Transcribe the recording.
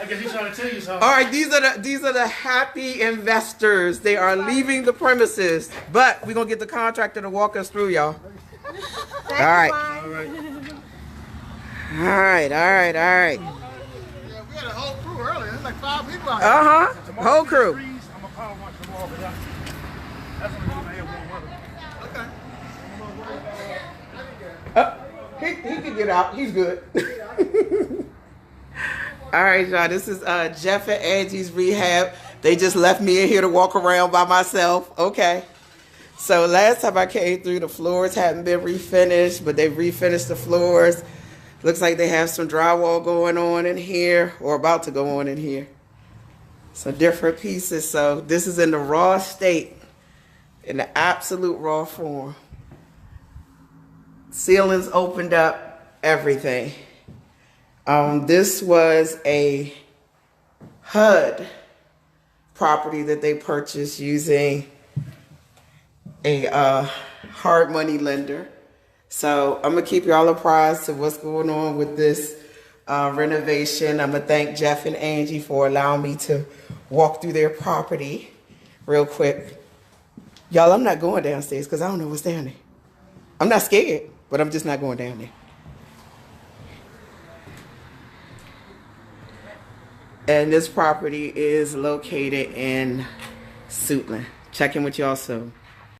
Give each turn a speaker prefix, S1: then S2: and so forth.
S1: I guess he's trying to tell you something.
S2: All right, these are the happy investors. They are leaving the premises, but we're gonna get the contractor to walk us through, y'all. All right.
S1: All right.
S2: All right.
S3: Yeah, we had a whole crew earlier. There's like 5 people out here.
S2: Whole crew.
S1: I'm gonna power wash tomorrow, but that's what I'm gonna have
S3: Okay.
S2: He can get out. He's good. All right, y'all. This is Jeff and Angie's rehab. They just left me in here to walk around by myself. Okay. So last time I came through, the floors hadn't been refinished, but they've refinished the floors. Looks like they have some drywall going on in here, or about to go on in here. Some different pieces. So this is in the raw state, in the absolute raw form. Ceilings opened up, everything. This was a HUD property that they purchased using a hard money lender. So I'm gonna keep y'all apprised of what's going on with this renovation. I'm gonna thank Jeff and Angie for allowing me to walk through their property real quick. Y'all, I'm not going downstairs because I don't know what's down there. I'm not scared, but I'm just not going down there. And this property is located in Suitland. Check in with y'all soon.